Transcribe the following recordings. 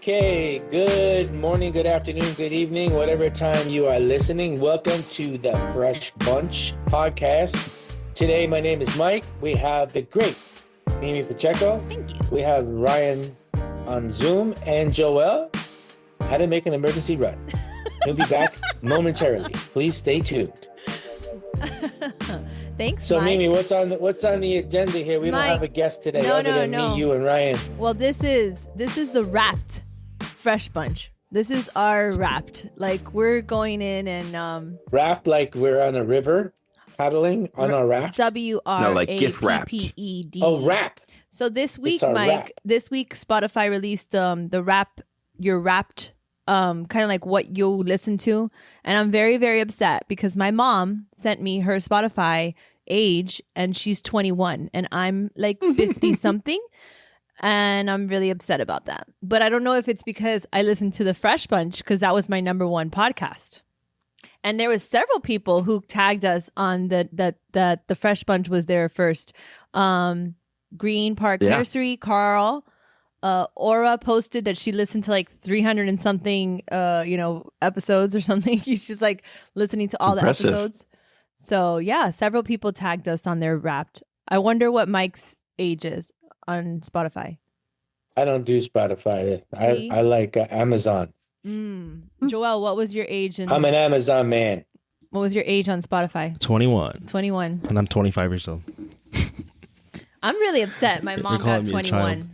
Okay, good morning, good afternoon, good evening, whatever time you are listening. Welcome to the Fresh Bunch podcast. Today, my name is Mike. We have the great Mimi Pacheco. Thank you. We have Ryan on Zoom and Joel had to make an emergency run. He'll be back momentarily. Please stay tuned. Thanks, So, Mike. Mimi, what's on the agenda here? We don't have a guest today other than me, you, and Ryan. Well, this is the Wrapped Fresh Bunch. This is our Wrapped. Like, we're going in and Raft like we're on a river paddling on our raft. gift wrapped. WRAPPED. Oh, rap. So this week, our Mike, wrap. this week Spotify released the Wrap Your Wrapped, kind of like what you'll listen to, and I'm very, very upset because my mom sent me her Spotify age and she's 21 and I'm like 50 something, and I'm really upset about that. But I don't know if it's because I listened to the Fresh Bunch because that was my number one podcast. And there was several people who tagged us on that the Fresh Bunch was there first. Green Park Nursery, Carl, Aura posted that she listened to like 300 and something, episodes or something. She's like listening to all impressive. the episodes. So yeah, several people tagged us on their Wrapped. I wonder what Mike's age is on Spotify. I don't do Spotify. See? I like Amazon. Joel, what was your age? I'm an Amazon man. What was your age on Spotify? 21. 21. And I'm 25 years old. I'm really upset. My mom calling got me a child. 21.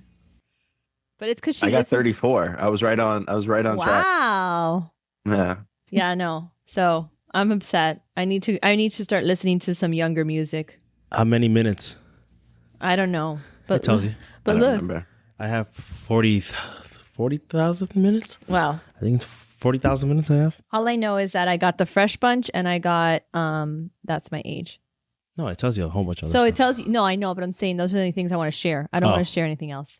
But it's because she I got listens- 34. I was right on track. Wow. Yeah. Yeah, I know. So I'm upset. I need to start listening to some younger music. How many minutes? I don't know. But I tell you. But I don't look. remember. I have 40,000 minutes. Wow. I think it's 40,000 minutes I have. All I know is that I got the Fresh Bunch and I got that's my age. No, it tells you a whole bunch of So it stuff. tells you. No, I know, but I'm saying those are the things I want to share. I don't Oh. want to share anything else.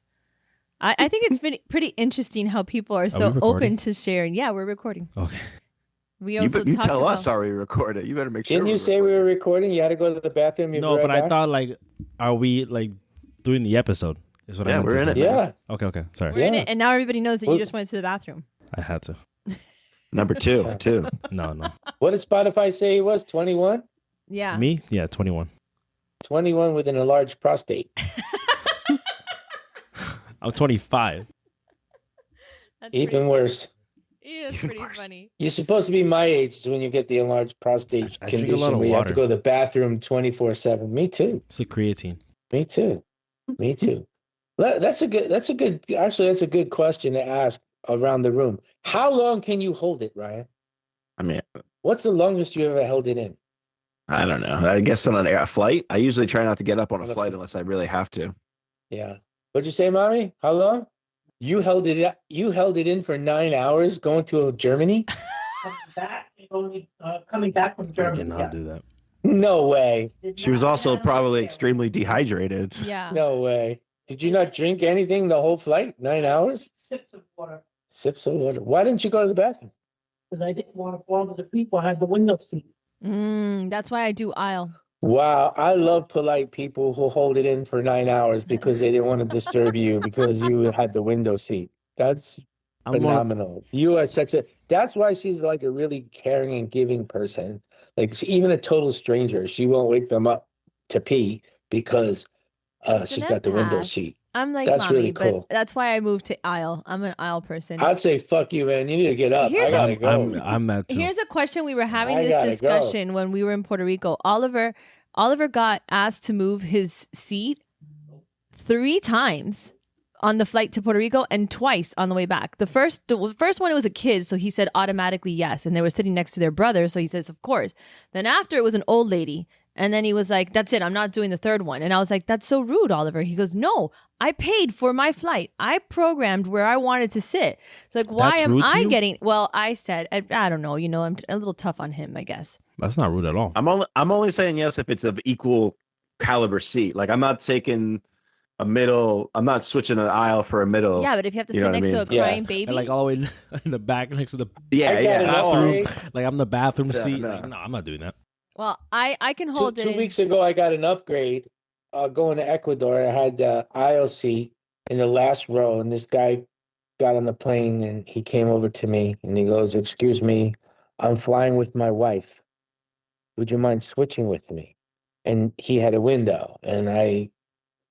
I think it's pretty interesting how people are so we recording? open to sharing. Yeah, we're recording. Okay. We You, also you talked tell about, us, are we recorded? You better make sure. Didn't you say we were recording? You had to go to the bathroom. No, but I thought like, are we like doing the episode? Is what I Yeah, meant we're to in say. it. Yeah. Okay. Sorry. we're in Yeah. it, and now everybody knows that Well- you just went to the bathroom. I had to. Number two. No. What did Spotify say he was? 21? Yeah. Me? Yeah, 21. 21 with an enlarged prostate. I'm 25. That's Even worse. Yeah, it's Even pretty worse. funny. You're supposed to be my age when you get the enlarged prostate I drink a lot condition of where you have to water. go to the bathroom 24/7. Me too. It's the creatine. Me too. That's a good question to ask around the room. How long can you hold it, Ryan? I mean, What's the longest you ever held it in? I don't know. I guess on a flight, I usually try not to get up on a On a flight fl- unless I really have to. Yeah. What'd you say, Mommy? How long? You held it in for 9 hours going to Germany? Coming back from I Germany. cannot do that. No way. She was also probably extremely dehydrated. Yeah. No way. Did you not drink anything the whole flight? 9 hours? Sips of water Sips of water. Why didn't you go to the bathroom? because I didn't want to bother the people. I had the window seat. That's why I do aisle. Wow. I love polite people who hold it in for 9 hours because they didn't want to disturb you because you had the window seat. That's I'm more, phenomenal. You are that's why she's like a really caring and giving person. Like even a total stranger, she won't wake them up to pee because she's got the window empath. seat. I'm like That's mommy, really cool. but that's why I moved to aisle. I'm an aisle person. I'd say, fuck you, man. You need to get up. Here's I gotta go. I'm that too. Here's a question we were having I this gotta discussion when we were in Puerto Rico. Oliver got asked to move his seat 3 times on the flight to Puerto Rico and twice on the way back. The first one, it was a kid, so he said automatically yes, and they were sitting next to their brother, so he says of course. Then after it was an old lady, and then he was like, that's it, I'm not doing the third one. And I was like, that's so rude, Oliver. He goes, no, I paid for my flight. I programmed where I wanted to sit. It's like, why That's am rude to I you? getting, well, I said, I don't know, I'm a little tough on him, I guess. That's not rude at all. I'm only saying yes if it's of equal caliber seat. Like I'm not taking a middle. I'm not switching an aisle for a middle. Yeah, but if you have to You sit know what next I to a mean? Yeah. crying baby, And like all the way in the back next to the Yeah, I got an bathroom. upgrade. Like I'm the bathroom Yeah, seat. no. Like, no, I'm not doing that. well, I can hold it Two in. weeks ago, I got an upgrade going to Ecuador. I had the aisle seat in the last row, and this guy got on the plane and he came over to me and he goes, "Excuse me, I'm flying with my wife. Would you mind switching with me?" And he had a window, and I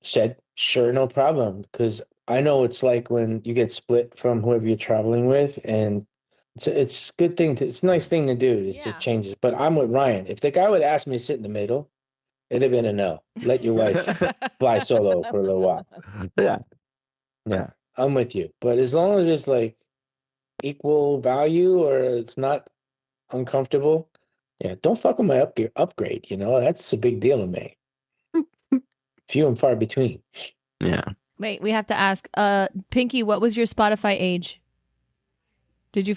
said, "Sure, no problem," because I know it's like when you get split from whoever you're traveling with, and it's a good thing to, it's a nice thing to do. It Yeah. just changes. But I'm with Ryan. If the guy would ask me to sit in the middle, it'd have been a no. Let your wife fly solo for a little while. Yeah. Yeah, I'm with you. But as long as it's like equal value or it's not uncomfortable, yeah, don't fuck with my upgrade. That's a big deal to me. Few and far between. Yeah. Wait, we have to ask. Pinky, what was your Spotify age? Did you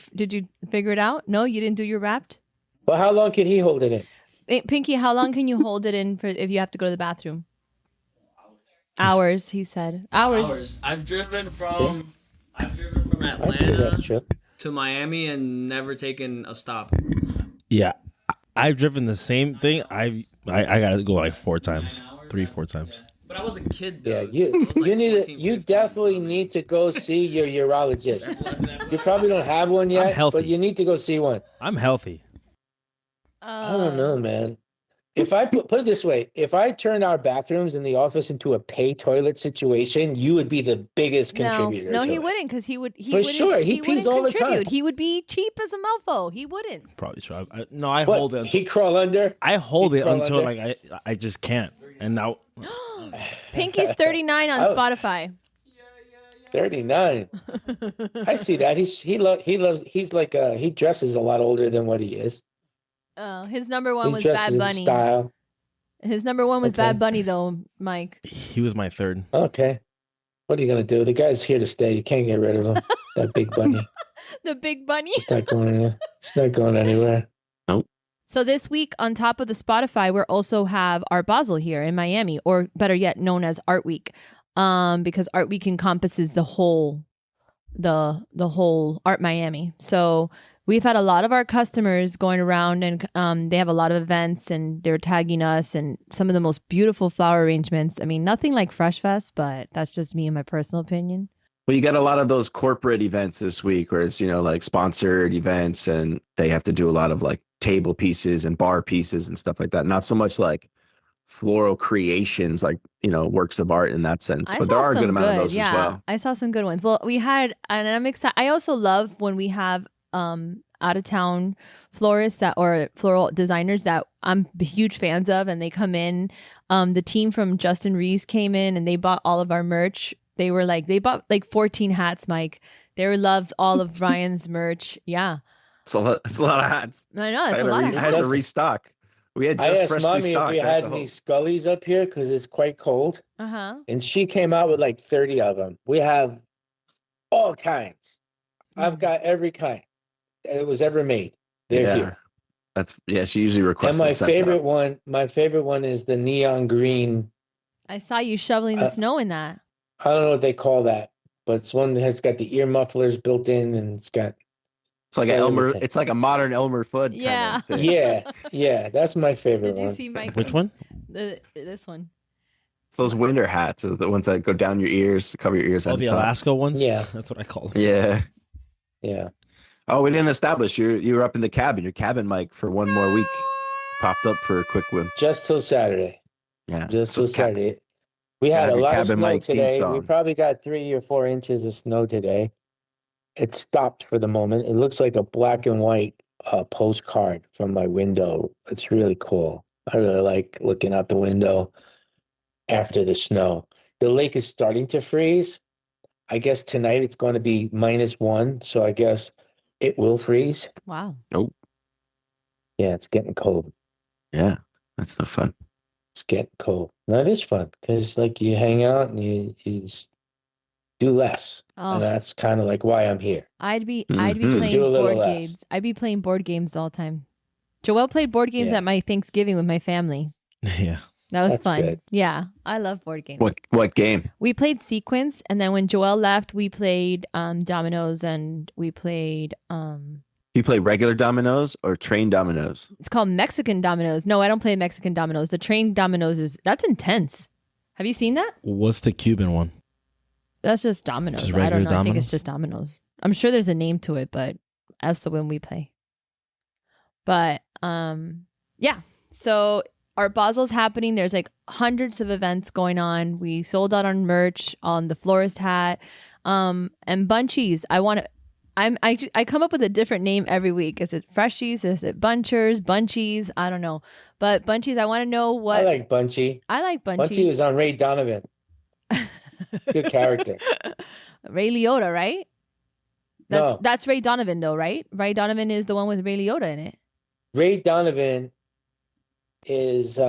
figure it out? No, you didn't do your Wrapped. Well, how long can he hold it in? Pinky, how long can you hold it in for if you have to go to the bathroom? Hours, he said. Hours. I've driven from I think Atlanta that's true. to Miami and never taken a stop. Yeah, I've driven the same thing. I gotta go like 4 times, 3-4 times. But I was a kid Yeah, though. you I was like you need 14, you 15, definitely so- need to go see your urologist. You probably don't have one yet, healthy. but you need to go see one. I'm healthy. I don't know, man. If I put it this way, if I turned our bathrooms in the office into a pay toilet situation, you would be the biggest contributor. No, to he it. wouldn't, because he would. For sure, he pees all the time. He would be cheap as a mofo. He wouldn't. Probably true. I What, hold it. he crawl under? I hold he'd it crawl until under? like I just can't. And now Pinky's 39 on Oh. Spotify. 39. I see that. He dresses a lot older than what he is. His number one He was dresses Bad in Bunny. style. His number one was Okay. Bad Bunny, though, Mike. he was my third. Okay. What are you gonna do? The guy's here to stay. You can't get rid of him. That big bunny. The Big Bunny. It's not going anywhere. It's not going anywhere. So this week, on top of the Spotify, we also have Art Basel here in Miami, or better yet, known as Art Week, because Art Week encompasses the whole Art Miami. So we've had a lot of our customers going around, and they have a lot of events, and they're tagging us, and some of the most beautiful flower arrangements. I mean, nothing like Fresh Fest, but that's just me and my personal opinion. Well, you got a lot of those corporate events this week where it's, like sponsored events, and they have to do a lot of like table pieces and bar pieces and stuff like that. Not so much like floral creations, like, works of art in that sense. But there are a good amount of those as well. I saw some good ones. Well, we had, and I'm excited. I also love when we have out of town florists or floral designers that I'm huge fans of, and they come in. The team from Justin Reese came in and they bought all of our merch. They bought like 14 hats, Mike. They loved all of Ryan's merch. Yeah. It's a lot of hats. I know, it's I a lot of had to hats. restock. We had I just asked freshly mommy if stocked. we had any Scullies up here because it's quite cold. Uh-huh. And she came out with like 30 of them. We have all kinds. I've got every kind that was ever made. They're here. She usually requests. And my favorite one is the neon green. I saw you shoveling the snow in that. I don't know what they call that, but it's one that has got the ear mufflers built in, and it's got. It's like everything. It's like a modern Elmer Fudd. Yeah. Kind of thing. Yeah, that's my favorite Did you one. see Mike? Which one? This one. It's those winter hats, the ones that go down your ears to cover your ears. Oh, at the top. Alaska ones. Yeah. That's what I call them. Yeah. Yeah. Oh, we didn't establish you were up in the cabin. Your cabin mic for one more week popped up for a quick win. Just till Saturday. Yeah. Just So till Saturday. We Yeah, had a your lot of cabin snow mic theme today. We song. probably got 3 or 4 inches of snow today. It stopped for the moment. It looks like a black and white postcard from my window. It's really cool. I really like looking out the window after the snow. The lake is starting to freeze. I guess tonight it's going to be -1, so I guess it will freeze. Wow. Yeah, it's getting cold. Yeah. That's no fun. It's getting cold. No, it is fun because like you hang out and you just do less. Oh, And that's kind of like why I'm here. I'd be Mhm. playing Do a little board less. games. I'd be playing board games all the time. Joelle played board games Yeah. at my Thanksgiving with my family. Yeah. That was That's fun. good. Yeah, I love board games. What game? We played Sequence, and then when Joelle left, we played dominoes, and we played You play regular dominoes or train dominoes? it's called Mexican dominoes. No, I don't play Mexican dominoes. The train dominoes that's intense. Have you seen that? What's the Cuban one? That's just Domino's. Just I don't regular know. I think Domino's? it's just Domino's. I'm sure there's a name to it, but that's the one we play. But yeah. So Art Basel's happening. There's like hundreds of events going on. We sold out on merch, on the florist hat, and bunchies. I come up with a different name every week. Is it Freshies? Is it Bunchers? Bunchies? I don't know. But Bunchies, I want to know what. I like Bunchy. I like Bunchies. Bunchy was on Ray Donovan. Good character. Ray Liotta, right? No. That's Ray Donovan, though, right? Ray Donovan is the one with Ray Liotta in it. Ray Donovan is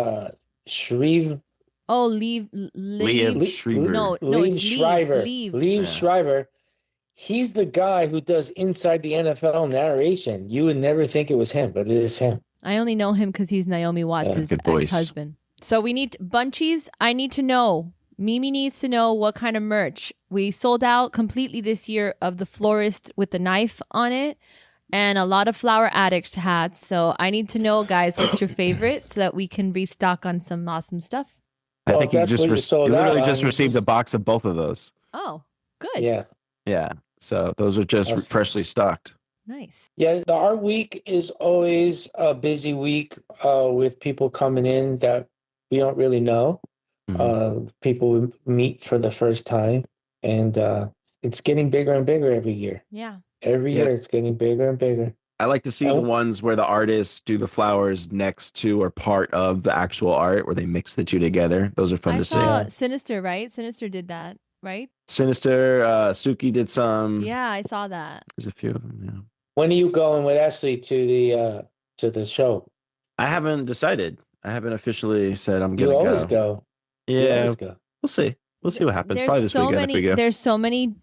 Shreve. Oh, Liev Schreiber. No, Liev it's Schreiber. Liev. Liev Schreiber. He's the guy who does Inside the NFL narration. You would never think it was him, but it is him. I only know him because he's Naomi Watts' good voice. ex-husband. So we need bunchies. I need to know. Mimi needs to know what kind of merch. We sold out completely this year of the florist with the knife on it and a lot of Flower Addict hats. So I need to know, guys, what's your favorite so that we can restock on some awesome stuff. I Well, think you that's just what you sold literally out just on. received a box of both of those. Oh, good. Yeah. Yeah. So those are just Awesome. freshly stocked. Nice. Yeah, the art week is always a busy week with people coming in that we don't really know. People we meet for the first time. And it's getting bigger and bigger every year. Yeah. Every year it's getting bigger and bigger. I like to see the ones where the artists do the flowers next to or part of the actual art where they mix the two together. Those are fun I to see. saw Sinister, right? Sinister did that, right? Sinister, Suki did some. Yeah, I saw that. There's a few of them, yeah. When are you going with Ashley to the show? I haven't decided. I haven't officially said I'm going You to always go. You Yeah, always go. we'll see. We'll see what happens. There's Probably this so weekend many, if we go. There's so many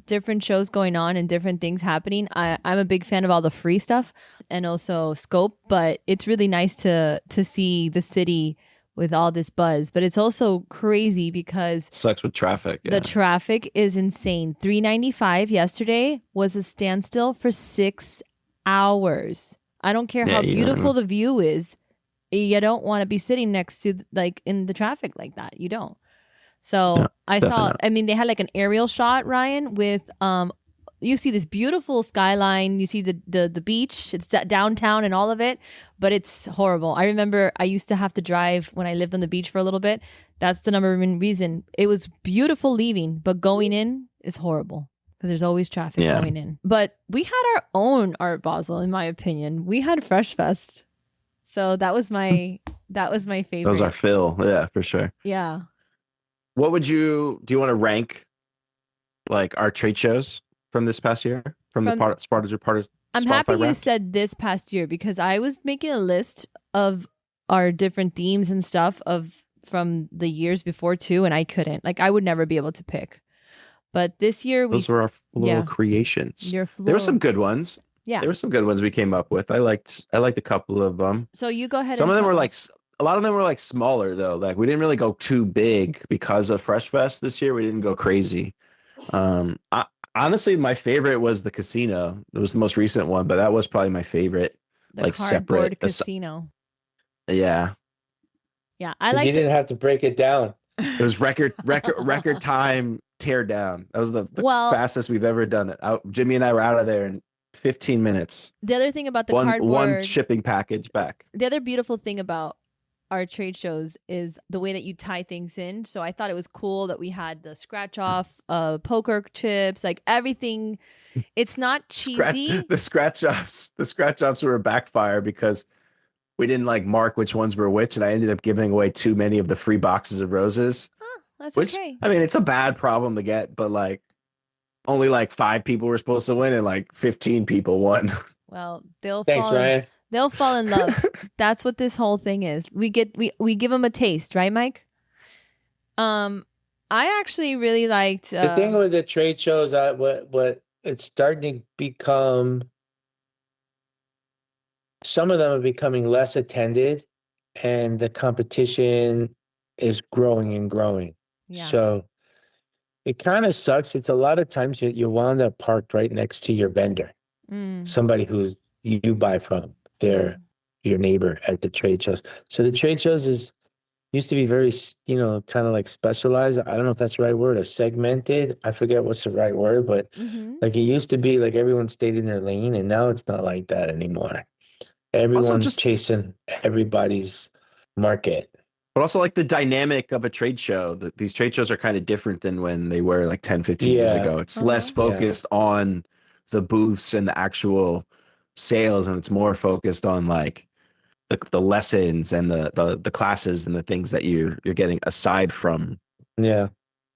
different shows going on and different things happening. I'm a big fan of all the free stuff and also Scope, but it's really nice to see the city with all this buzz. But it's also crazy because Sucks with traffic. Yeah. the traffic is insane. 395 yesterday was a standstill for 6 hours. I don't care how you beautiful don't- the view is. You don't want to be sitting next to like in the traffic like that. You don't. So No, I definitely saw, not. I mean, they had like an aerial shot, Ryan, with, you see this beautiful skyline. You see the beach. It's downtown and all of it, but it's horrible. I remember I used to have to drive when I lived on the beach for a little bit. That's the number one reason. It was beautiful leaving, but going in is horrible because there's always traffic Yeah. going in. But we had our own Art Basel, in my opinion. We had Fresh Fest. So that was my favorite. Those are Phil. Yeah, for sure. Yeah. What would do you want to rank like our trade shows from this past year? From the Spartans or part of I'm happy Spotify you Wrapped? said this past year because I was making a list of our different themes and stuff from the years before too, and I couldn't. Like I would never be able to pick. But this year Those were our floral yeah. creations. Your There were floral- some good ones. Yeah. There were some good ones we came up with. I liked a couple of them. So you go ahead. Some and of them tell were like us. a lot of them were like smaller though. Like we didn't really go too big because of Fresh Fest this year. We didn't go crazy. Honestly, my favorite was the casino. It was the most recent one, but that was probably my favorite. The like cardboard separate. casino. Yeah, Yeah, I 'Cause like. you didn't have to break it down. it was record time tear down. That was the Well- fastest we've ever done it. Jimmy and I were out of there in 15 minutes. The other thing about the One cardboard. shipping package back. The other beautiful thing about our trade shows is the way that you tie things in. So I thought it was cool that we had the scratch off poker chips, like everything. It's not cheesy. The scratch offs were a backfire because we didn't like mark which ones were which, and I ended up giving away too many of the free boxes of roses. That's Which okay. I mean, it's a bad problem to get, but like only like 5 people were supposed to win, and like 15 people won. Well, they'll Thanks, fall. Ryan. They'll fall in love. That's what this whole thing is. We give them a taste, right, Mike? I actually really liked. The thing with the trade shows, what it's starting to become. Some of them are becoming less attended, and the competition is growing and growing. yeah. So it kind of sucks. It's a lot of times you wound up parked right next to your vendor, Mm. somebody who you buy from. They're your neighbor at the trade shows. So the trade shows is, used to be very, kind of like specialized. I don't know if that's the right word, or segmented. I forget what's the right word, but Mm-hmm. like it used to be like everyone stayed in their lane, and now it's not like that anymore. Everyone's just- chasing everybody's market. But also like the dynamic of a trade show. These trade shows are kind of different than when they were like 10, 15 years Yeah. ago. It's Uh-huh. less focused on the booths and the actual sales, and it's more focused on like the lessons and the classes and the things that you're getting aside from Yeah.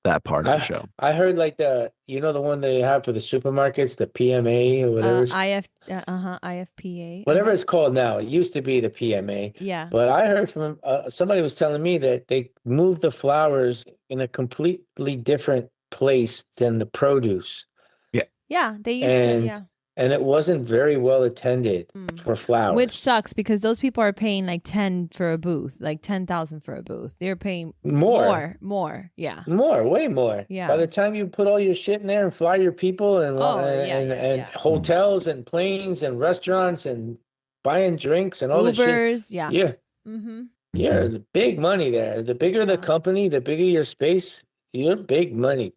that part of the show. I heard like the one they have for the supermarkets, the PMA or whatever. IFPA. Whatever it's called now. It used to be the PMA. Yeah. But I heard from somebody was telling me that they moved the flowers in a completely different place than the produce. Yeah, they used to, yeah. And it wasn't very well attended for flowers. Which sucks because those people are paying like 10 for a booth, like 10,000 for a booth. They're paying more. Yeah. More, way more. Yeah. By the time you put all your shit in there and fly your people and hotels and planes and restaurants and buying drinks and all that shit. Ubers, yeah. Yeah. Mm-hmm. Yeah, the big money there. The bigger the company, the bigger your space, you're big money.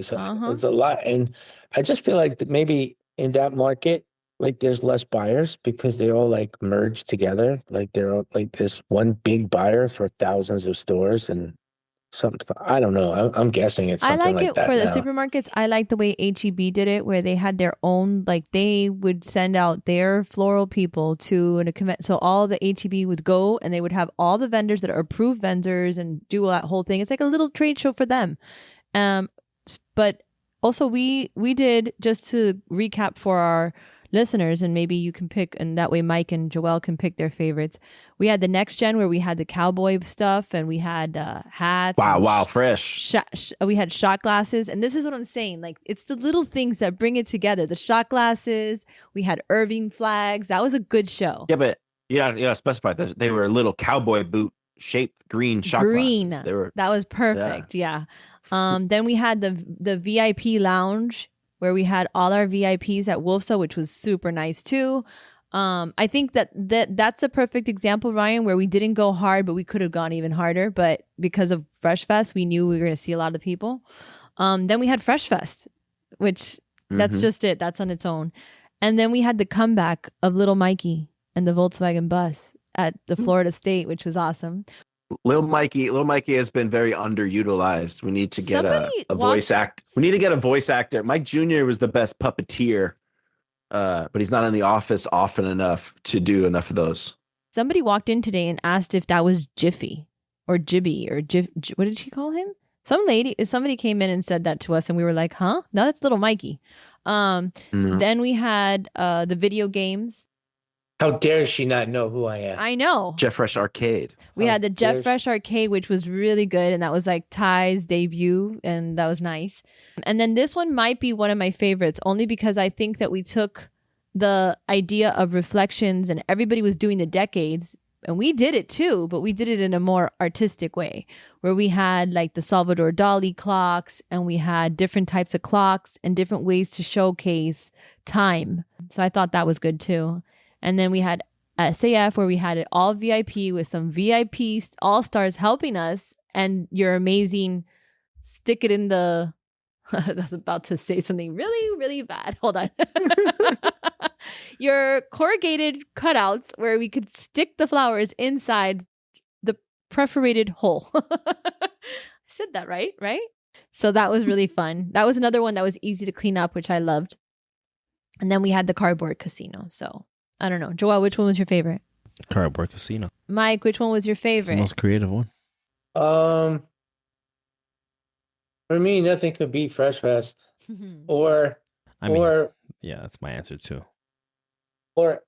So it's a lot. And I just feel like that maybe in that market, like there's less buyers because they all like merge together. Like they're all like this one big buyer for thousands of stores and something. I don't know. I'm guessing it's something I like it that for the now. supermarkets. I like the way HEB did it, where they had their own, like they would send out their floral people to an event. So all the HEB would go and they would have all the vendors that are approved vendors and do that whole thing. It's like a little trade show for them. But also we did, just to recap for our listeners, and maybe you can pick, and that way Mike and Joelle can pick their favorites. We had the next gen where we had the cowboy stuff and we had hats. Wow, fresh. We had shot glasses, and this is what I'm saying. Like, it's the little things that bring it together. The shot glasses. We had Irving flags. That was a good show. Yeah, but specify that they were little cowboy boot shaped green shot glasses. They were. That was perfect. Yeah. Then we had the VIP lounge, where we had all our VIPs at Wolfsa, which was super nice too. I think that's a perfect example, Ryan, where we didn't go hard, but we could have gone even harder. But because of Fresh Fest, we knew we were going to see a lot of people. Then we had Fresh Fest, which that's just it. That's on its own. And then we had the comeback of Little Mikey and the Volkswagen bus at the Florida State, which was awesome. Little Mikey has been very underutilized. We need to get a voice act. We need to get a voice actor. Mike Jr. was the best puppeteer, but he's not in the office often enough to do enough of those. Somebody walked in today and asked if that was Jiffy or Jibby or what did she call him? Somebody came in and said that to us, and we were like, huh? No, that's Little Mikey. Then we had the video games. How dare she not know who I am? I know. Jeff Fresh Arcade. We had the Jeff Fresh Arcade, which was really good. And that was like Ty's debut. And that was nice. And then this one might be one of my favorites, only because I think that we took the idea of reflections and everybody was doing the decades. And we did it too, but we did it in a more artistic way, where we had like the Salvador Dali clocks, and we had different types of clocks and different ways to showcase time. So I thought that was good too. And then we had SAF, where we had it all VIP with some VIP all-stars helping us, and your amazing stick it in the... I was about to say something really, really bad. Hold on. Your corrugated cutouts where we could stick the flowers inside the perforated hole. I said that right? So that was really fun. That was another one that was easy to clean up, which I loved. And then we had the cardboard casino. So I don't know. Joelle, which one was your favorite? Cardboard casino. Mike, which one was your It's the favorite? most creative one. For me, nothing could beat Fresh Fest or Yeah, that's my answer too. or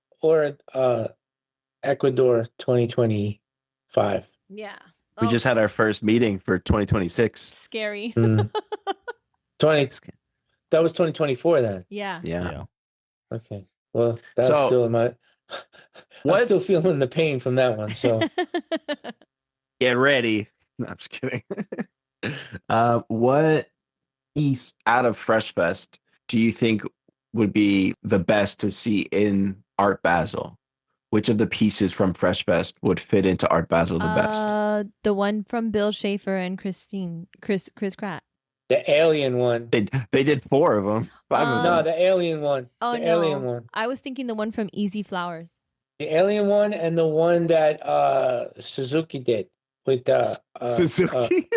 Ecuador 2025. Yeah. We just had our first meeting for 2026. Scary. 20 That was 2024 then. Yeah. Yeah. Okay. Well, that's So- still in my I'm still feeling the pain from that one. So Get ready. No, I'm just kidding. What piece out of Fresh Fest do you think would be the best to see in Art Basel? which of the pieces from Fresh Fest would fit into Art Basel the best? The one from Bill Schaefer and Chris Pratt. The alien one. They did 4 of them. 5 of No, them. the alien one. Oh the no, alien one. I was thinking the one from Easy Flowers. The alien one and the one that Suzuki did with Suzuki.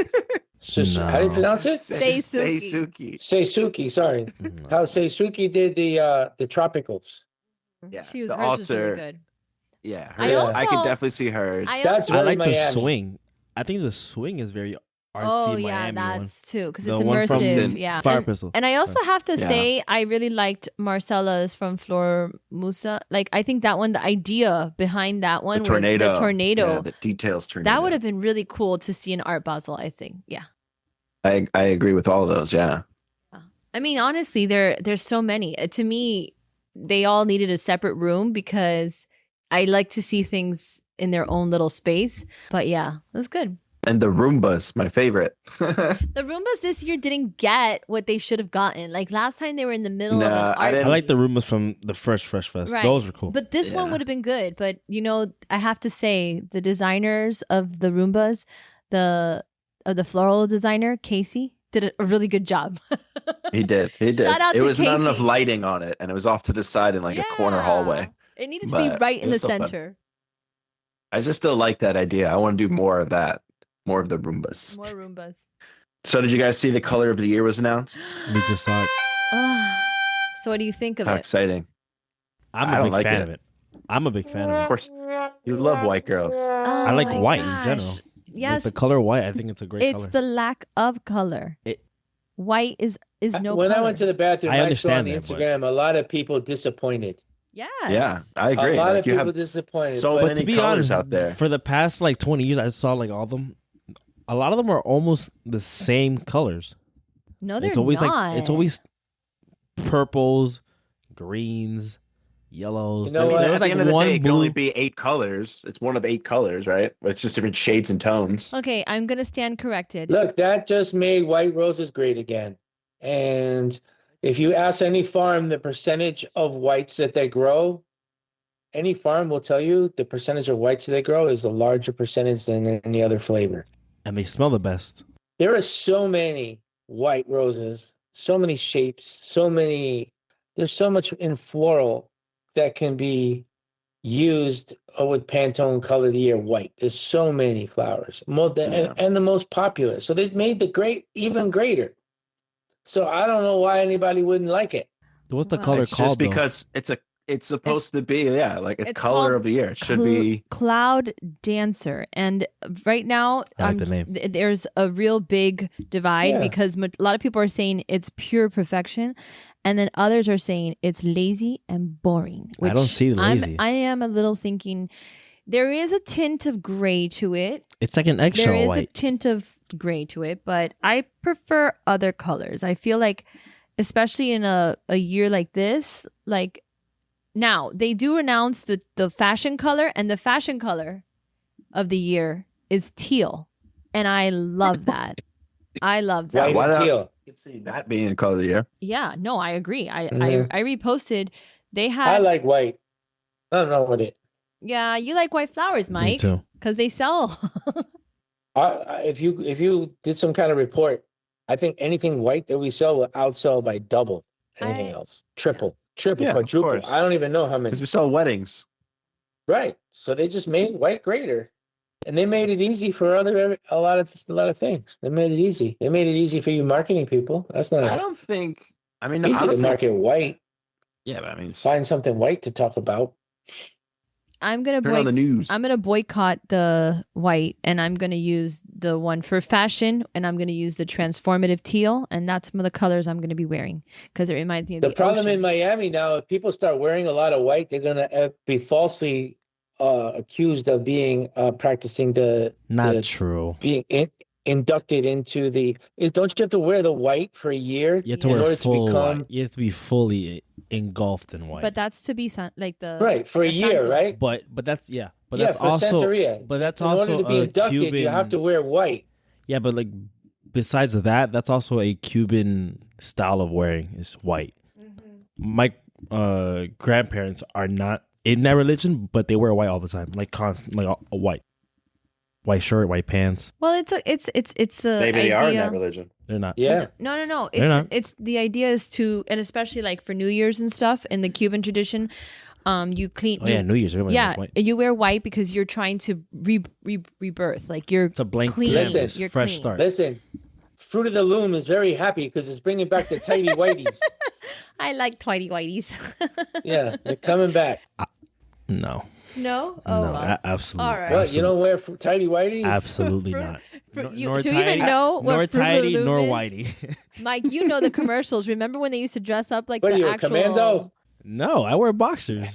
How do you pronounce it? Seisuke. Seisuke, sorry. Mhm. How Seisuke did the tropicals. Yeah, Hers was altar. really good. Yeah, I hers, also- I can definitely see hers. That's I very like the Miami. swing. I think the swing is very artsy Oh yeah, Miami one. that's too because The it's one from immersive. Yeah, Fire and, Pistol. and I also have to Yeah. say I really liked Marcella's from Flor Musa. Like I think that one, the idea behind that one, the with tornado. the tornado, Yeah, the details tornado. that would have been really cool to see in Art Basel. I think. Yeah. I agree with all of those. Yeah. I mean, honestly, there's so many. To me, they all needed a separate room because I like to see things in their own little space. But yeah, it was good. And the Roombas, my favorite. The Roombas this year didn't get what they should have gotten. Like last time, they were in the middle of an Nah, art I I didn't- like the piece. Roombas from the Fresh Fest. Right. Those were cool. But this one Yeah. would have been good. But I have to say, the designers of the Roombas, the floral designer Casey, did a really good job. He did. Shout out It to was not Casey. enough lighting on it, and it was off to the side in like a corner Yeah. hallway. It needed to be But right it in the was still fun. center. I just still like that idea. I want to do more of that, more of the Roombas. More Roombas. So, did you guys see the color of the year was announced? We just saw it. So what do you think of How it? exciting! I'm I a don't big like fan it. of it. I'm a big fan Of of it. course, you love white girls. I like Oh my white in gosh. general. Like Yes, the color white, I think it's a great it's color. the lack of color. It- White is no when color. I went to the bathroom, I I saw on understand the that, but- Instagram a lot of people disappointed. Yes. Yeah, I agree. A lot Like, of you people have disappointed. so but many to be colors honest, out there. for the past like 20 years, I saw like all of them. A lot of them are almost the same colors. No, they're It's always not. like it's always purples, greens, yellows. You know what? There At was the like end of the one day, it can only blue. be 8 colors. It's one of 8 colors, right? But it's just different shades and tones. Okay, I'm gonna stand corrected. Look, that just made white roses great again. And if you ask any farm the percentage of whites that they grow, any farm will tell you the percentage of whites they grow is a larger percentage than any other flavor. And they smell the best. There are so many white roses, so many shapes, there's so much in floral that can be used with Pantone Color of the Year white. There's so many flowers, and the most popular. So they made the great even greater. So I don't know why anybody wouldn't like it. What's the Wow. color It's called? just because it's supposed to be, like it's it's color called of the year. It should be. Cloud Dancer. And right now, I like the name. There's a real big divide Yeah. because a lot of people are saying it's pure perfection, and then others are saying it's lazy and boring. I don't which see lazy. I am a little thinking there is a tint of gray to it. It's like an There eggshell is a white. tint of gray to it, but I prefer other colors. I feel like, especially in a year like this, like now they do announce the fashion color, and the fashion color of the year is teal. And I love that. I love that. White why and not? teal. You can see that being the color of the year. Yeah, no, I agree. I Mhm. reposted. They I had like white. I don't know what it. yeah, you like white flowers, Me Mike, too. because they sell. If you did some kind of report, I think anything white that we sell will outsell by double anything I- else, triple, Yeah, of quadruple. course. I don't even know how many. Because we sell weddings. Right. So they just made white greater, and they made it easy for a lot of things. They made it easy. They made it easy for you marketing people. That's I not don't think. I mean, easy to honestly, market white. yeah, but I mean, Find something white to talk about. I'm gonna turn on the news. I'm gonna boycott the white, and I'm gonna use the one for fashion, and I'm gonna use the transformative teal, and that's some of the colors I'm gonna be wearing because it reminds me of The the problem ocean. in Miami now, if people start wearing a lot of white, they're gonna be falsely accused of being practicing Not the- true. being inducted into don't you have to wear the white for a year You have to in wear order full to become white. You have to be fully engulfed in white. But that's to be like the right for a the year, Santo. right? But that's yeah. But Yeah, that's for also Santeria. but that's In also order to be a inducted, Cuban. you have to wear white. Yeah, but like besides that, that's also a Cuban style of wearing is white. Mm-hmm. My grandparents are not in that religion, but they wear white all the time, like constant, like a white shirt, white pants. Well, it's a Maybe they idea. are in that religion. They're not. Yeah. No. They're not. It's the idea is to, and especially like for New Year's and stuff in the Cuban tradition, you clean. Oh yeah, New Year's. Everybody Yeah, wears white. you wear white because you're trying to rebirth. Like you're It's a blank clean. canvas, Listen, You're fresh clean. start. Listen, Fruit of the Loom is very happy because it's bringing back the tidy whities. I like tidy whities. Yeah, they're coming back. No, No? Oh, no, well. absolutely. All right. What, you don't wear tidy whities? Absolutely Fruit- not. you- to even know what nor Fruit of the tidy, Loom nor is? whitey. Mike, you know the commercials. Remember when they used to dress up like What the are you, a actual commando? No, I wear boxers,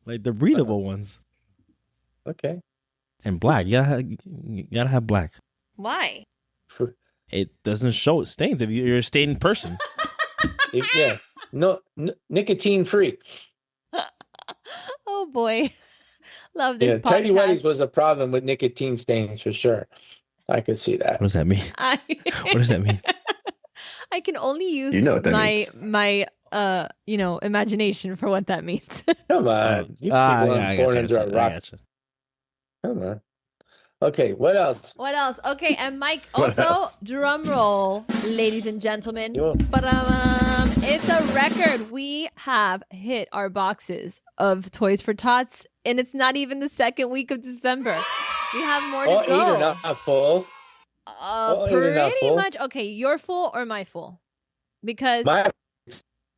like the breathable ones, Okay. and black. You gotta have black. Why? It doesn't show stains if you're a stained person. Yeah. No, nicotine free. Oh boy. Love Yeah, this tidy podcast. whities was a problem with nicotine stains for sure. I could see that. What does that mean? What does that mean? I can only use You know what that my imagination for what that means. Come on. You people aren't born into a rock. Come on. Okay, what else? What else? Okay, and Mike, What also, else? drum roll, ladies and gentlemen. You- It's a record. We have hit our boxes of Toys for Tots, and it's not even the second week of December. We have more to All 8 go. are not full. all 8 are not Pretty full. much. Okay, you're full or my full? Because My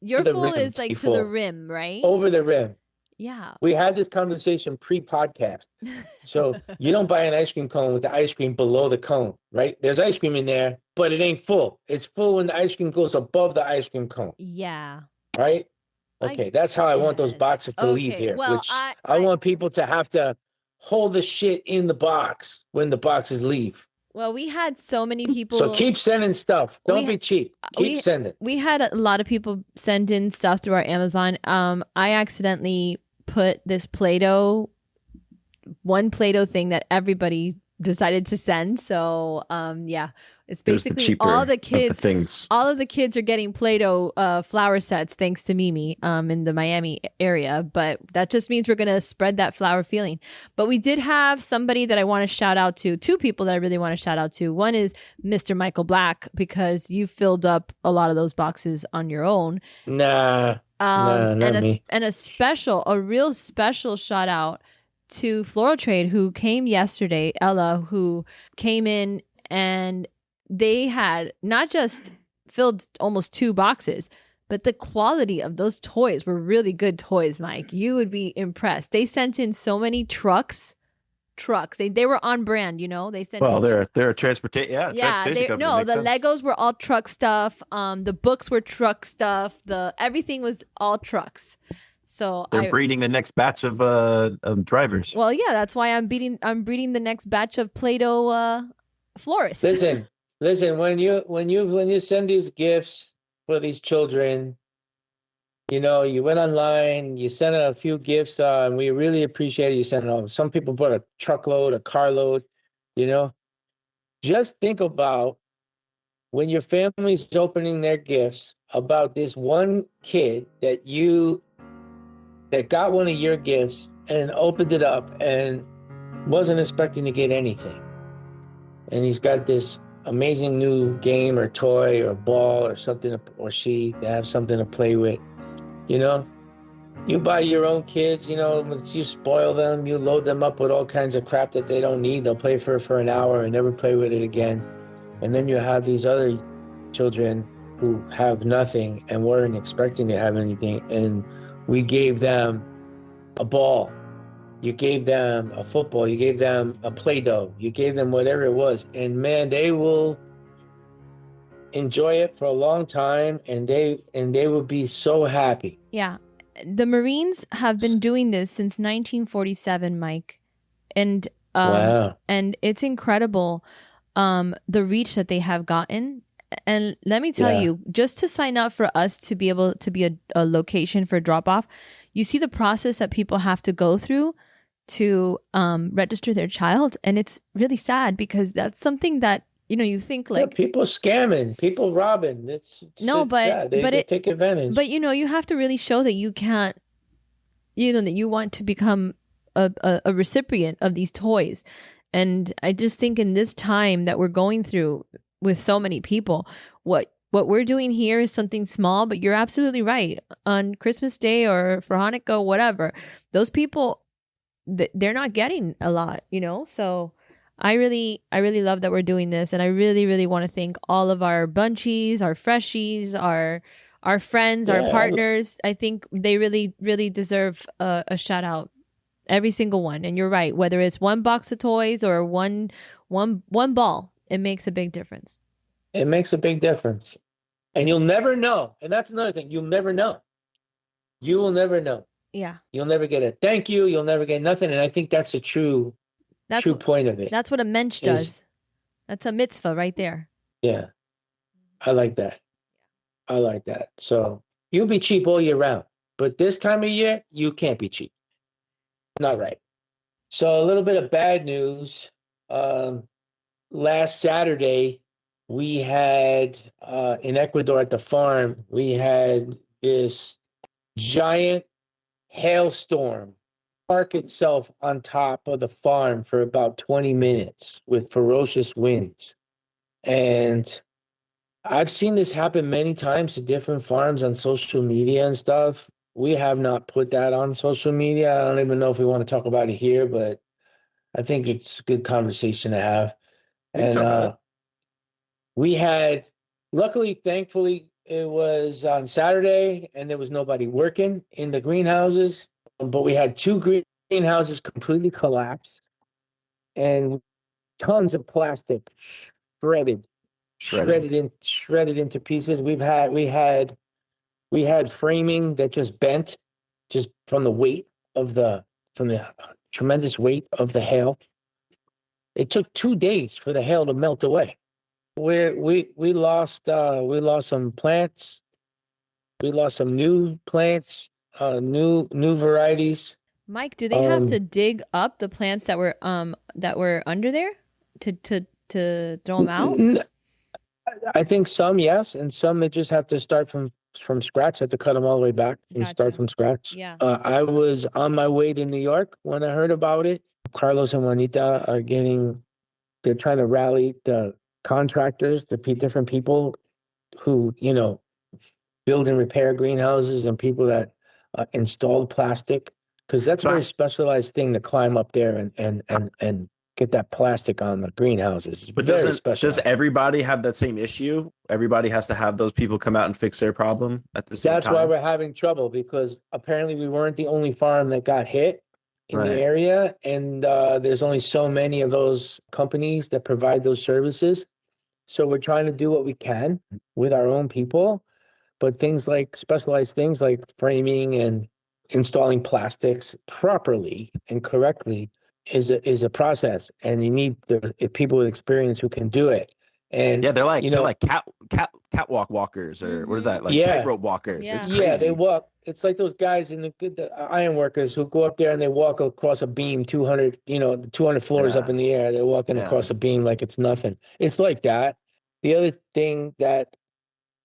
your the full rim, is like be to the full. rim, right? over the rim. Yeah. We had this conversation pre-podcast. So you don't buy an ice cream cone with the ice cream below the cone, right? There's ice cream in there, but it ain't full. It's full when the ice cream goes above the ice cream cone, Yeah. right? I Okay, that's how I want those guess. boxes to leave Okay, here. well, Which I- I want people to have to hold the shit in the box when the boxes leave. Well, we had so many people. So keep sending stuff. Don't We- be cheap. Keep sending. We had a lot of people send in stuff through our Amazon. I accidentally put this one Play-Doh thing that everybody decided to send. So yeah, it's It was the basically cheaper all the of kids. things. All of the kids are getting Play-Doh flower sets thanks to Mimi in the Miami area. But that just means we're going to spread that flower feeling. But we did have somebody that I want to shout out to, two people that I really want to shout out to. One is Mr. Michael Black, because you filled up a lot of those boxes on your own. Nah. No, not me. And a real special shout out to Floral Trade, who came yesterday, Ella, who came in, and they had not just filled almost 2 boxes, but the quality of those toys were really good toys, Mike. You would be impressed. They sent in so many trucks. They were on brand, you know. They sent Well, in they're a transportation. Yeah, transportation company. no, Makes the sense. Legos were all truck stuff. The books were truck stuff. Everything was all trucks. So They're breeding the next batch of drivers. well, yeah, that's why I'm breeding the next batch of Play-Doh florists. Listen. When you send these gifts for these children, you know, you went online, you sent a few gifts, and we really appreciate it. You sent them. Some people brought a truckload, a carload. You know, just think about when your family's opening their gifts about this one kid that got one of your gifts and opened it up and wasn't expecting to get anything, and he's got this amazing new game or toy or ball or something, or they have something to play with. You know, you buy your own kids, you know, you spoil them, you load them up with all kinds of crap that they don't need. They'll play for an hour and never play with it again. And then you have these other children who have nothing and weren't expecting to have anything. And we gave them a ball. You gave them a football. You gave them a Play-Doh. You gave them whatever it was. And man, they will enjoy it for a long time, and they will be so happy. Yeah. The Marines have been doing this since 1947, Mike. And Wow. and it's incredible the reach that they have gotten. And let me tell Yeah. you, just to sign up for us to be able to be a location for drop off, you see the process that people have to go through to register their child. And it's really sad because that's something that, you know, you think Yeah, like, people scamming, people robbing. It's No, but- sad. They but it- take advantage. but you know, you have to really show that you can't that you want to become a recipient of these toys. And I just think in this time that we're going through with so many people, what we're doing here is something small, but you're absolutely right. On Christmas Day or for Hanukkah, whatever, those people, they're not getting a lot, So I really love that we're doing this, and I really, really want to thank all of our bunchies, our freshies, our friends, our partners. I think they really, really deserve a shout out. Every single one. And you're right. Whether it's one box of toys or one ball, it makes a big difference. It makes a big difference. And you'll never know. And that's another thing. You'll never know. You will never know. Yeah. You'll never get a thank you. You'll never get nothing. And I think that's the true point of it. That's what a mensch does. That's a mitzvah right there. Yeah. I like that. So you'll be cheap all year round. But this time of year, you can't be cheap. Not right. So a little bit of bad news. Last Saturday, we had in Ecuador at the farm, we had this giant hailstorm park itself on top of the farm for about 20 minutes with ferocious winds. And I've seen this happen many times to different farms on social media and stuff. We have not put that on social media. I don't even know if we want to talk about it here, but I think it's a good conversation to have. And we had, luckily, thankfully, it was on Saturday and there was nobody working in the greenhouses, but we had 2 greenhouses completely collapsed and tons of plastic shredded into pieces. We had framing that just bent just from the tremendous weight of the hail. It took 2 days for the hail to melt away. We lost some plants. We lost some new plants, new varieties. Mike, do they have to dig up the plants that were under there to throw them out? I think some, yes, and some they just have to start from scratch. Have to cut them all the way back and start from scratch. Yeah. I was on my way to New York when I heard about it. Carlos and Juanita they're trying to rally the contractors, the different people who, build and repair greenhouses and people that install the plastic, because that's a very specialized thing to climb up there and get that plastic on the greenhouses. But does everybody have that same issue? Everybody has to have those people come out and fix their problem at the same time? That's why we're having trouble, because apparently we weren't the only farm that got hit in the area. And there's only so many of those companies that provide those services. So we're trying to do what we can with our own people. But specialized things like framing and installing plastics properly and correctly is a process, and you need people with experience who can do it. And they're like catwalk walkers, or what is that, like tightrope walkers? Yeah. It's crazy. Yeah, they walk. It's like those guys in the iron workers who go up there and they walk across a beam 200 floors up in the air. They're walking across a beam like it's nothing. It's like that. The other thing that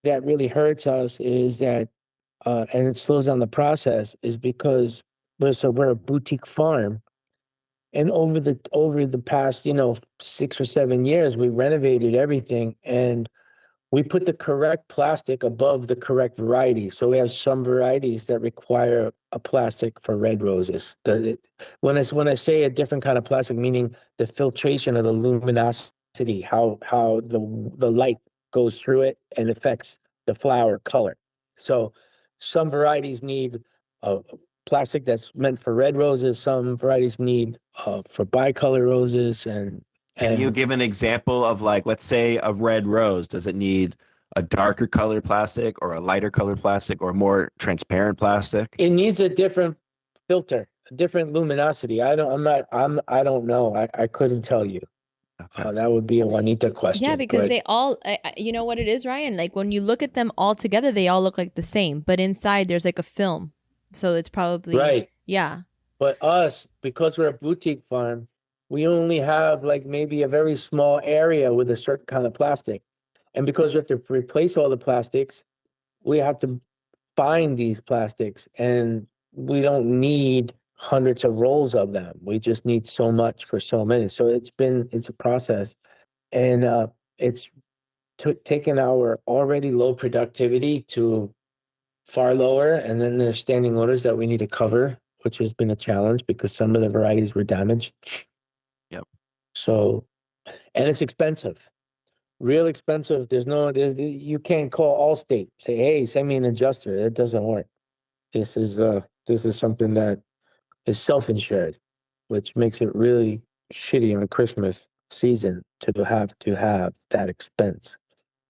really hurts us is that, and it slows down the process, is because we're a boutique farm. And over the past, 6 or 7 years, we renovated everything and we put the correct plastic above the correct varieties. So we have some varieties that require a plastic for red roses. When I say a different kind of plastic, meaning the filtration of the luminosity, how the light goes through it and affects the flower color. So some varieties need plastic that's meant for red roses. Some varieties need for bicolor roses. And can you give an example of, like, let's say a red rose? Does it need a darker color plastic or a lighter color plastic or more transparent plastic? It needs a different filter, a different luminosity. I don't know. I couldn't tell you. Okay. That would be a Juanita question. Yeah, because they all, you know what it is, Ryan? Like when you look at them all together, they all look like the same, but inside there's like a film. So it's probably right. Yeah. But us, because we're a boutique farm, we only have like maybe a very small area with a certain kind of plastic. And because we have to replace all the plastics, we have to find these plastics. And we don't need hundreds of rolls of them. We just need so much for so many. So it's a process, and it's taken our already low productivity to far lower, and then there's standing orders that we need to cover, which has been a challenge because some of the varieties were damaged. Yep. So, and it's expensive, real expensive. You can't call Allstate, say, hey, send me an adjuster. It doesn't work. This is something that is self-insured, which makes it really shitty on Christmas season to have that expense.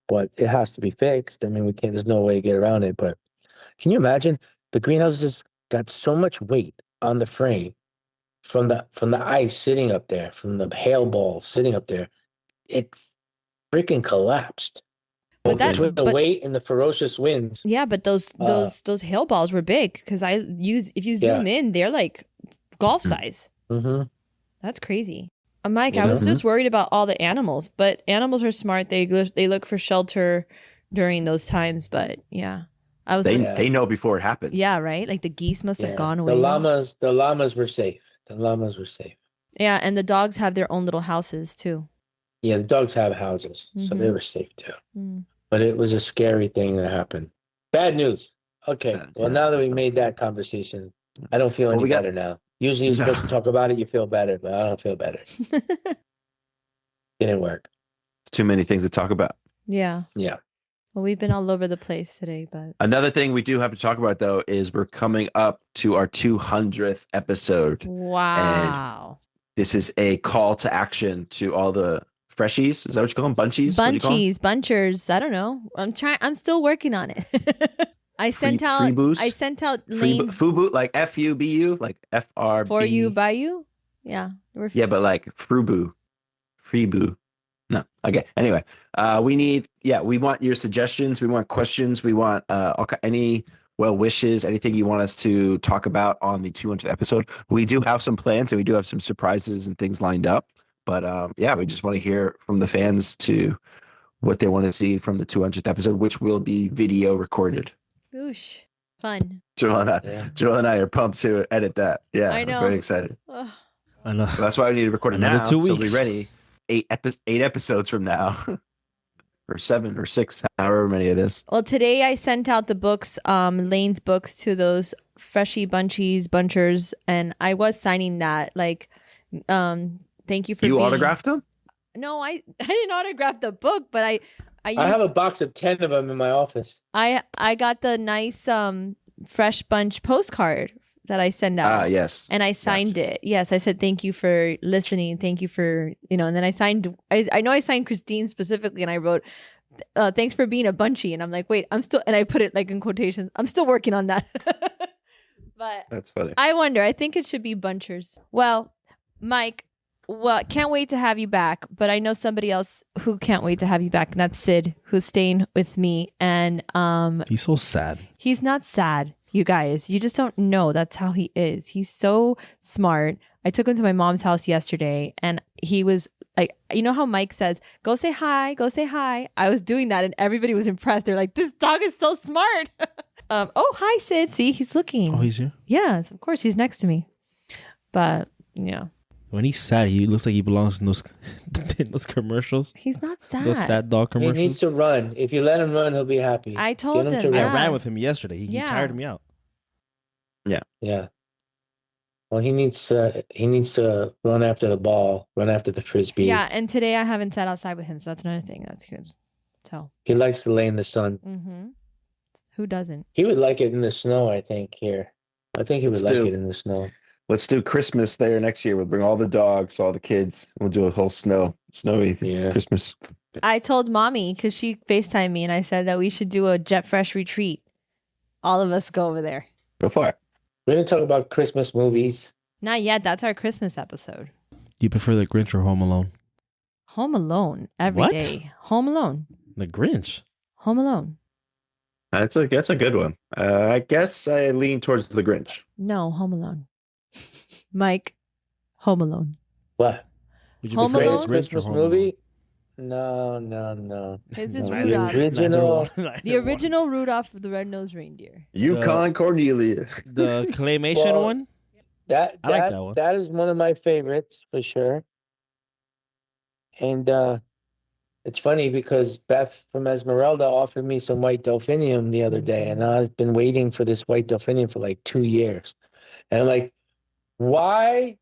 But it has to be fixed. I mean, we can't. There's no way to get around it. But can you imagine the greenhouses got so much weight on the frame from the ice sitting up there, from the hail ball sitting up there, it freaking collapsed. But Between the weight and the ferocious winds. Yeah, but those hail balls were big because if you zoom in, they're like golf size. Mm-hmm. That's crazy. Mike, I was just worried about all the animals, but animals are smart. They look for shelter during those times. But yeah, they know before it happens. Yeah, right. Like the geese must have gone away. The llamas were safe. The llamas were safe. Yeah, and the dogs have their own little houses too. Yeah, the dogs have houses, so they were safe too. Mm. But it was a scary thing that happened. Bad news. Okay, well, now that we made that conversation, I don't feel any better now. Usually you're supposed to talk about it, you feel better, but I don't feel better. Didn't work. Too many things to talk about. Yeah. Yeah. Well, we've been all over the place today, but another thing we do have to talk about though is we're coming up to our 200th episode. Wow. And this is a call to action to all the freshies. Is that what you call them? Bunchies? Bunchers. I don't know. I'm still working on it. I sent out lanes. Fubu, like F-U-B-U, like F-R-B. For you, by you? Yeah. But like Frubu. Freeboo. No. Okay. Anyway, we want your suggestions. We want questions. We want any well wishes, anything you want us to talk about on the 200th episode. We do have some plans and we do have some surprises and things lined up. But we just want to hear from the fans to what they want to see from the 200th episode, which will be video recorded. Oosh. Fun. Joel and I are pumped to edit that. Yeah. I know. We're very excited. I know. So that's why we need to record it Another now. 2 weeks. So we'll be ready 8 episodes from now. Or 7 or 6, however many it is. Well, today I sent out the books, Lane's books, to those freshy bunchers, and I was signing that. Like, thank you for You autographed them? No, I didn't autograph the book, but I have a box of 10 of them in my office. I got the nice Fresh Bunch postcard that I send out. Yes. And I signed it. Yes, I said thank you for listening. Thank you for, and then I signed, I know I signed Christine specifically, and I wrote, thanks for being a bunchy. And I'm like, wait, and I put it like in quotations. I'm still working on that. But that's funny. I wonder, I think it should be bunchers. Well, Mike, can't wait to have you back. But I know somebody else who can't wait to have you back, and that's Sid, who's staying with me. And he's so sad. He's not sad. You guys, you just don't know. That's how he is. He's so smart. I took him to my mom's house yesterday, and he was like, you know how Mike says, go say hi, go say hi. I was doing that, and everybody was impressed. They're like, this dog is so smart. Oh, hi, Sid. See, he's looking. Oh, he's here? Yes, of course. He's next to me. But, yeah. When he's sad, he looks like he belongs in those commercials. He's not sad. Those sad dog commercials. He needs to run. If you let him run, he'll be happy. I told him. I ran with him yesterday. He tired me out. Yeah. Yeah. Well, he needs to run after the ball, run after the frisbee. Yeah, and today I haven't sat outside with him, so that's another thing. That's good. So he likes to lay in the sun. Mm-hmm. Who doesn't? He would like it in the snow, I think. Here, I think he would like it in the snow. Let's do Christmas there next year. We'll bring all the dogs, all the kids. We'll do a whole snowy Christmas. I told mommy, because she FaceTimed me, and I said that we should do a Jet Fresh retreat. All of us go over there. Go for it. We're going to talk about Christmas movies. Not yet. That's our Christmas episode. Do you prefer The Grinch or Home Alone? Home Alone every day. Home Alone. The Grinch? Home Alone. That's a good one. I guess I lean towards The Grinch. No, Home Alone. Mike, Home Alone. What? Would you Home prefer Alone? Christmas movie? No. His is No, Rudolph. The original. The original Rudolph the Red-Nosed Reindeer. Yukon Cornelia. The claymation Well, one. That I like that one. That is one of my favorites for sure. And it's funny because Beth from Esmeralda offered me some white delphinium the other day, and I've been waiting for this white delphinium for like 2 years. And I'm like, why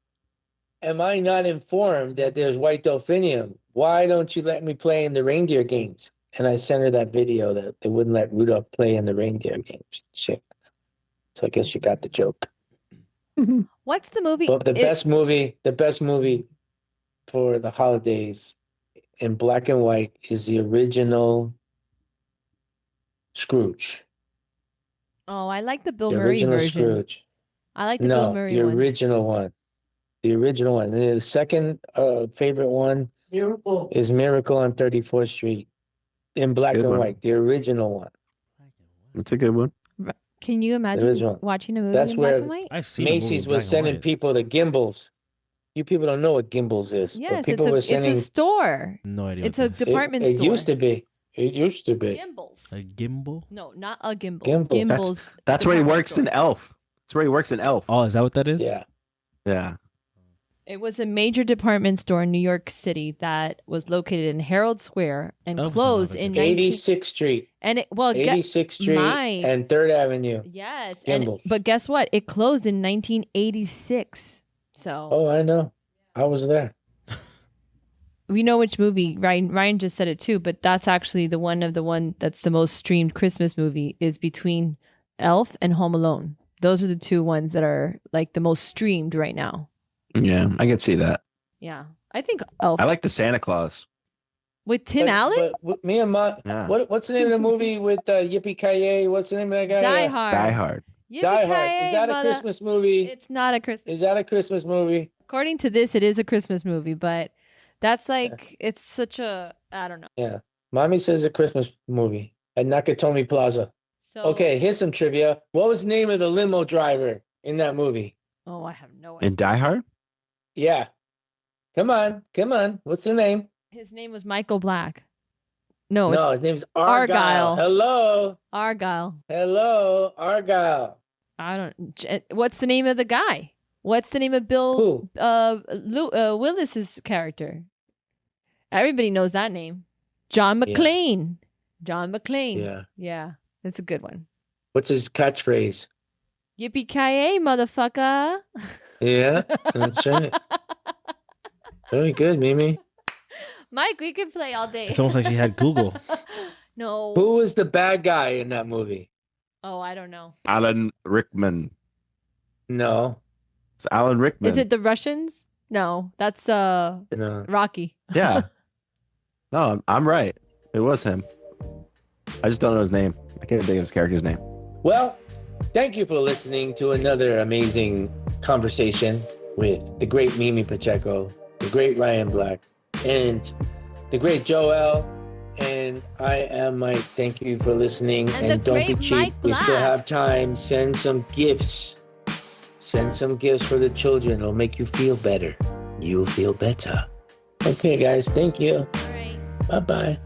am I not informed that there's white delphinium? Why don't you let me play in the reindeer games? And I sent her that video that they wouldn't let Rudolph play in the reindeer games. Shit. So I guess you got the joke. What's the movie? But the best movie for the holidays in black and white is the original Scrooge. Oh, I like the Bill The Murray original version. Scrooge. I like the Bill No, Murray the one. original one. The original one. And the second favorite one Miracle. is Miracle on 34th Street in black Good and one. white. The original one. That's a good one. Can you There imagine is one. watching a movie That's in black where and white? I've seen a movie Macy's in black was and sending white. people to Gimbals. You people don't know what Gimbals is. but Yes, people were it's sending. a store. No idea. It's what a that is. department It store. used to be. It used to be. Gimbals. A gimbal. No, not a gimbal. Gimbal. Gimbals. That's where he department works store. in Elf. That's where he works in Elf. Oh, is that what that is? Yeah. Yeah. It was a major department store in New York City that was located in Herald Square and Oh, closed sounds in like 86th Street. And it 86th Street my- and 3rd Avenue. yes, Gimbals. but guess what? It closed in 1986. So Oh, I know. I was there. we know which movie. Ryan just said it too, but that's actually the one that's the most streamed Christmas movie is between Elf and Home Alone. Those are the two ones that are like the most streamed right now. Yeah, I can see that. Yeah, I think Elf I like the Santa Claus. with Tim Allen. But me and my Yeah. what's the name of the movie with Yippee Ki What's the name of that guy? Die Hard. Die Hard. Die Hard. Is that a Christmas movie? It's not a Christmas. Is that a Christmas movie? According to this, it is a Christmas movie, but that's like it's such a I don't know. Yeah. Mommy says a Christmas movie at Nakatomi Plaza. So Okay, here's some trivia. What was the name of the limo driver in that movie? Oh, I have no idea. In Die Hard? Yeah. Come on. What's the name? His name was Michael Black. No, No, it's his name's Argyle. Argyle. Argyle. Hello, Argyle. I don't. What's the name of the guy? What's the name of Bill? Who? Willis's character. Everybody knows that name. John Yeah. McClane. John McClane. Yeah. Yeah, that's a good one. What's his catchphrase? Yippee-ki-yay, motherfucker. Yeah, that's right. Very good, Mimi. Mike, we could play all day. It's almost like she had Google. No. Who was the bad guy in that movie? Oh, I don't know. Alan Rickman. No. It's Alan Rickman. Is it the Russians? No, that's No. Rocky. Yeah. No, I'm right. It was him. I just don't know his name. I can't think of his character's name. Well, thank you for listening to another amazing conversation with the great Mimi Pacheco, the great Ryan Black, and the great Joel. And I am Mike. Thank you for listening. And the don't be great cheap. Mike We still Black. have time. Send some gifts. Send some gifts for the children. It'll make you feel better. You'll feel better. Okay, guys. Thank you. All right. Bye-bye.